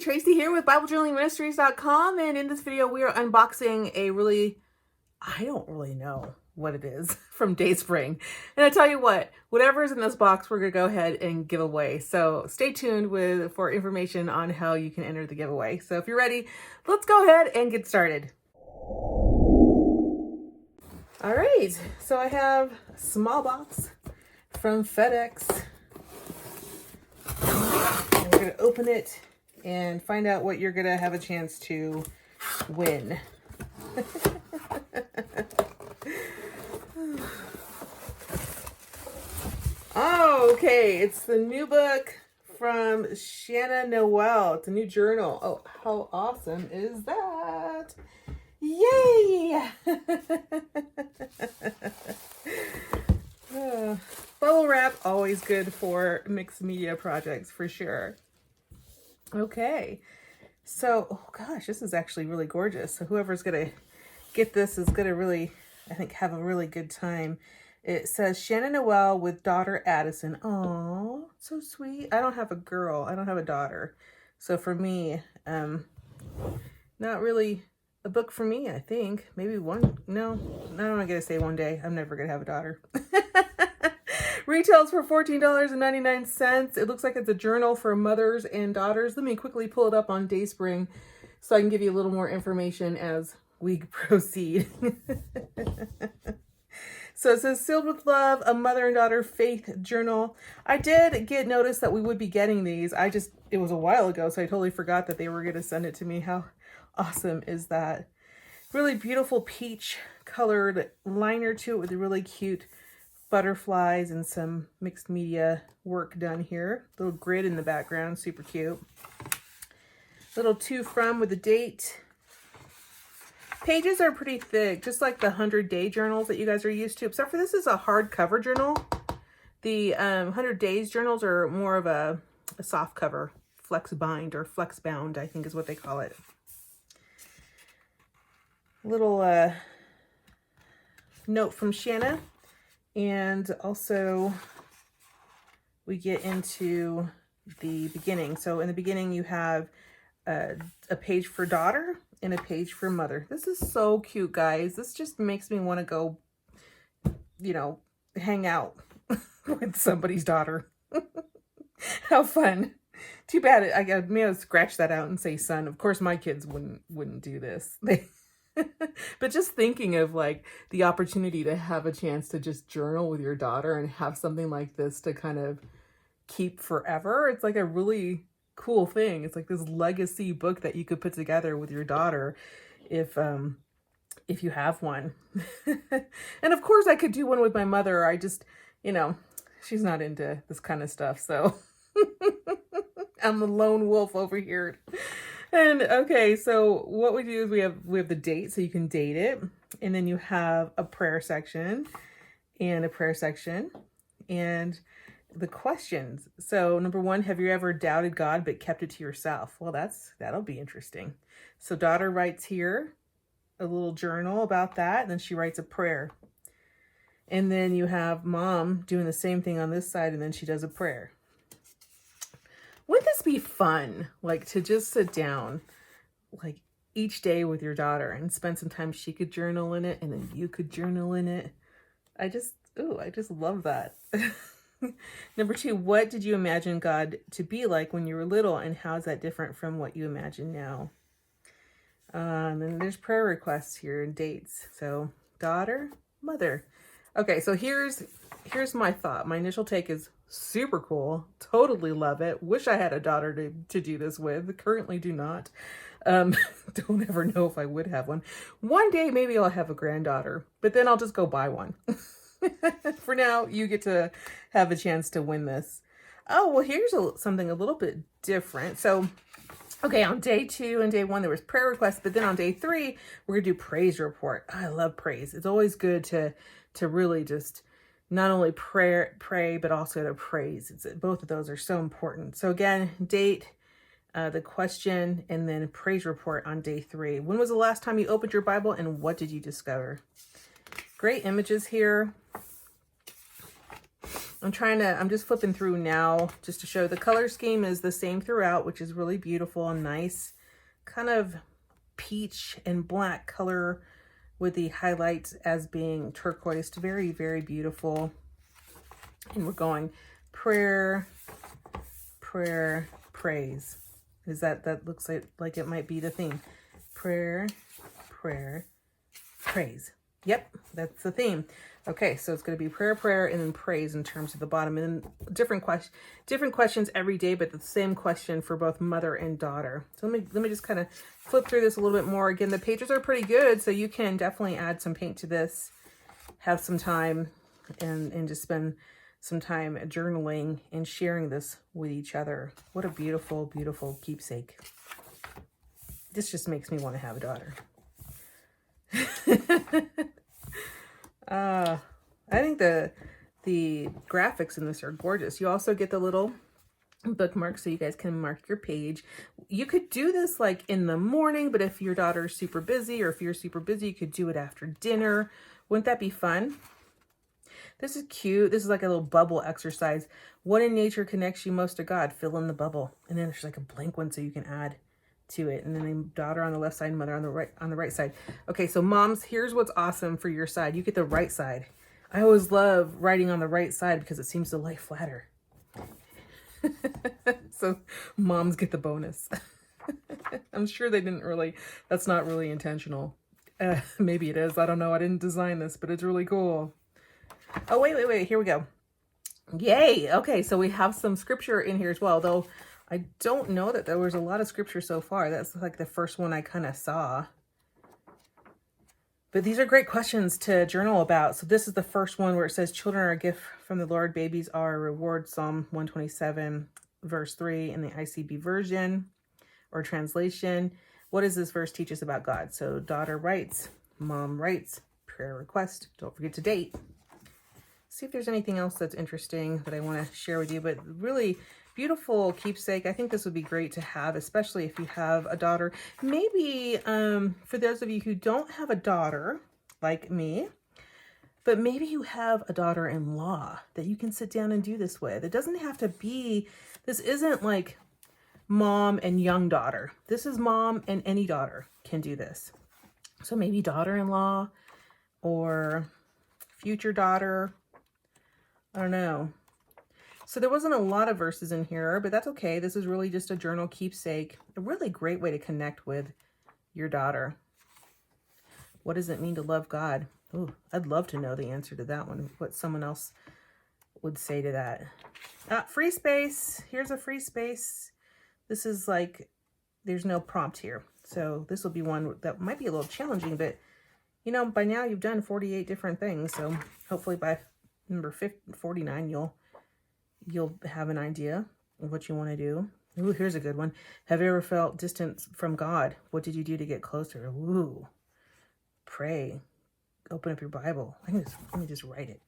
Tracy here with BibleJournalingMinistries.com, and in this video we are unboxing a I don't really know what it is from Dayspring. And I tell you what, whatever is in this box we're going to go ahead and give away. So stay tuned for information on how you can enter the giveaway. So if you're ready, let's go ahead and get started. All right, so I have a small box from FedEx. And we're going to open it and find out what you're going to have a chance to win. Oh, okay. It's the new book from Shanna Noel. It's a new journal. Oh, how awesome is that? Yay! Bubble wrap, always good for mixed media projects for sure. Okay, so, oh gosh, this is actually really gorgeous. So whoever's gonna get this is gonna really, I think, have a really good time. It says Shanna Noel with daughter Addison. Oh, so sweet. I don't have a girl. I don't have a daughter. So for me, not really a book for me, I think. Maybe one. No, I'm not gonna say one day. I'm never gonna have a daughter. Retails for $14.99. It looks like it's a journal for mothers and daughters. Let me quickly pull it up on Dayspring so I can give you a little more information as we proceed. So it says, sealed with love, a mother and daughter faith journal. I did get notice that we would be getting these. It was a while ago, so I totally forgot that they were going to send it to me. How awesome is that? Really beautiful peach colored liner to it with a really cute butterflies and some mixed media work done here. Little grid in the background, super cute. Little to from with a date. Pages are pretty thick, just like the 100-day journals that you guys are used to, except for this is a hardcover journal. The 100 days journals are more of a soft cover, flex bind or flex bound, I think is what they call it. Little note from Shanna. And also we get into the beginning. So in the beginning you have a page for daughter and a page for mother. This is so cute, guys. This just makes me want to go, hang out with somebody's daughter. How fun. Too bad I may have scratched that out and say son. Of course my kids wouldn't do this. But just thinking of like the opportunity to have a chance to just journal with your daughter and have something like this to kind of keep forever. It's like a really cool thing. It's like this legacy book that you could put together with your daughter if you have one. And of course I could do one with my mother. I just, she's not into this kind of stuff. So I'm a lone wolf over here. And okay, so what we do is we have the date, so you can date it. And then you have a prayer section and a prayer section and the questions. So number 1, have you ever doubted God but kept it to yourself? Well, that'll be interesting. So daughter writes here a little journal about that, and then she writes a prayer. And then you have mom doing the same thing on this side, and then she does a prayer. Wouldn't this be fun, like to just sit down like each day with your daughter and spend some time? She could journal in it and then you could journal in it. I just love that. Number 2, what did you imagine God to be like when you were little, and how is that different from what you imagine now? And there's prayer requests here and dates. So daughter, mother. Okay, so here's my thought. My initial take is super cool. Totally love it. Wish I had a daughter to do this with. Currently do not. Don't ever know if I would have one. One day maybe I'll have a granddaughter, but then I'll just go buy one. For now, you get to have a chance to win this. Oh, well, here's something a little bit different. So, okay, on day 2 and day 1, there was prayer requests, but then on day 3, we're gonna do praise report. I love praise. It's always good to really just not only pray, but also to praise. Both of those are so important. So again, date, the question, and then praise report on day 3. When was the last time you opened your Bible, and what did you discover? Great images here. I'm just flipping through now just to show the color scheme is the same throughout, which is really beautiful and nice. Kind of peach and black color with the highlights as being turquoise. Very, very beautiful. And we're going prayer, prayer, praise. Is that looks like it might be the theme. Prayer, prayer, praise. Yep, that's the theme. Okay, so it's going to be prayer, prayer, and then praise in terms of the bottom. And then different questions every day, but the same question for both mother and daughter. So let me just kind of flip through this a little bit more. Again, the pages are pretty good, so you can definitely add some paint to this, have some time, and just spend some time journaling and sharing this with each other. What a beautiful, beautiful keepsake. This just makes me want to have a daughter. I think the graphics in this are gorgeous. You also get the little bookmark so you guys can mark your page. You could do this like in the morning, but if your daughter's super busy, or if you're super busy, you could do it after dinner. Wouldn't that be fun? This is cute. This is like a little bubble exercise. What in nature connects you most to God? Fill in the bubble. And then there's like a blank one so you can add to it. And then daughter on the left side, mother on the right side. Okay, so moms, here's what's awesome for your side. You get the right side. I always love writing on the right side because it seems to lay flatter. So moms get the bonus. I'm sure they didn't really, that's not really intentional. Maybe it is. I don't know. I didn't design this, but it's really cool. Oh, wait. Here we go. Yay. Okay, so we have some scripture in here as well, though I don't know that there was a lot of scripture so far. That's like the first one I kind of saw. But these are great questions to journal about. So this is the first one where it says, children are a gift from the Lord, babies are a reward. Psalm 127, verse 3 in the ICB version or translation. What does this verse teach us about God? So daughter writes, mom writes, prayer request. Don't forget to date. See if there's anything else that's interesting that I want to share with you. But really beautiful keepsake. I think this would be great to have, especially if you have a daughter. Maybe for those of you who don't have a daughter like me, but maybe you have a daughter-in-law that you can sit down and do this with. It doesn't have to be, this isn't like mom and young daughter. This is mom and any daughter can do this. So maybe daughter-in-law or future daughter. I don't know. So there wasn't a lot of verses in here, but that's okay. This is really just a journal keepsake. A really great way to connect with your daughter. What does it mean to love God? Ooh, I'd love to know the answer to that one. What someone else would say to that. Free space. Here's a free space. This is like, there's no prompt here. So this will be one that might be a little challenging, but you know, by now you've done 48 different things. So hopefully by number 49, you'll have an idea of what you want to do. Ooh, here's a good one. Have you ever felt distance from God? What did you do to get closer? Ooh, pray. Open up your Bible. Let me just write it.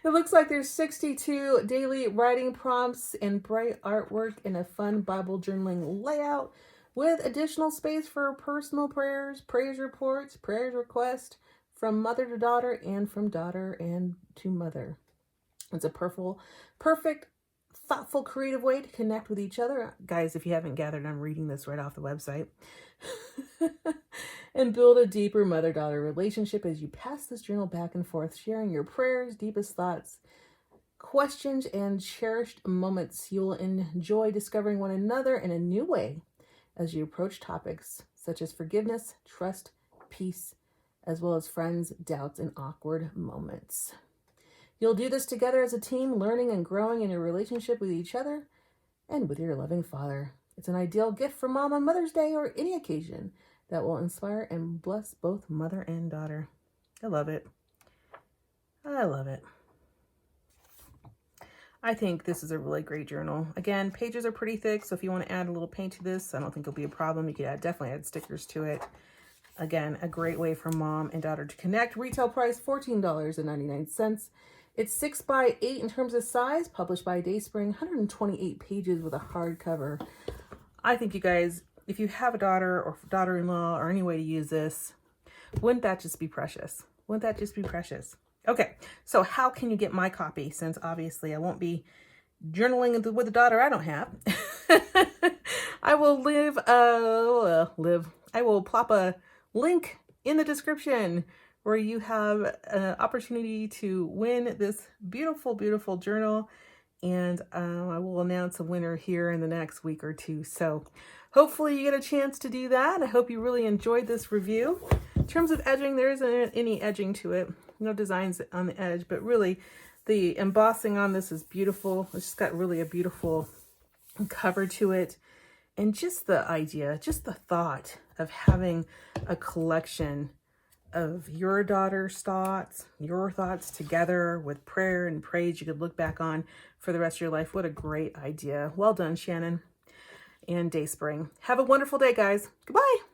It looks like there's 62 daily writing prompts and bright artwork and a fun Bible journaling layout with additional space for personal prayers, praise reports, prayers requests from mother to daughter and from daughter and to mother. It's a perfect, thoughtful, creative way to connect with each other. Guys, if you haven't gathered, I'm reading this right off the website. And build a deeper mother-daughter relationship as you pass this journal back and forth, sharing your prayers, deepest thoughts, questions, and cherished moments. You'll enjoy discovering one another in a new way as you approach topics such as forgiveness, trust, peace, as well as friends, doubts, and awkward moments. You'll do this together as a team, learning and growing in your relationship with each other and with your loving Father. It's an ideal gift for Mom on Mother's Day or any occasion that will inspire and bless both mother and daughter. I love it. I love it. I think this is a really great journal. Again, pages are pretty thick, so if you want to add a little paint to this, I don't think it'll be a problem. You could definitely add stickers to it. Again, a great way for mom and daughter to connect. Retail price, $14.99. It's 6 by 8 in terms of size, published by Dayspring, 128 pages with a hardcover. I think you guys, if you have a daughter or daughter-in-law or any way to use this, wouldn't that just be precious? Wouldn't that just be precious? Okay, so how can you get my copy? Since obviously I won't be journaling with a daughter I don't have. I will I will plop a link in the description where you have an opportunity to win this beautiful, beautiful journal. And I will announce a winner here in the next week or two. So hopefully you get a chance to do that. I hope you really enjoyed this review. In terms of edging, there isn't any edging to it. No designs on the edge, but really the embossing on this is beautiful. It's just got really a beautiful cover to it. And just the idea, just the thought of having a collection of your daughter's thoughts, your thoughts together with prayer and praise you could look back on for the rest of your life. What a great idea. Well done, Shannon and Dayspring. Have a wonderful day, guys. Goodbye.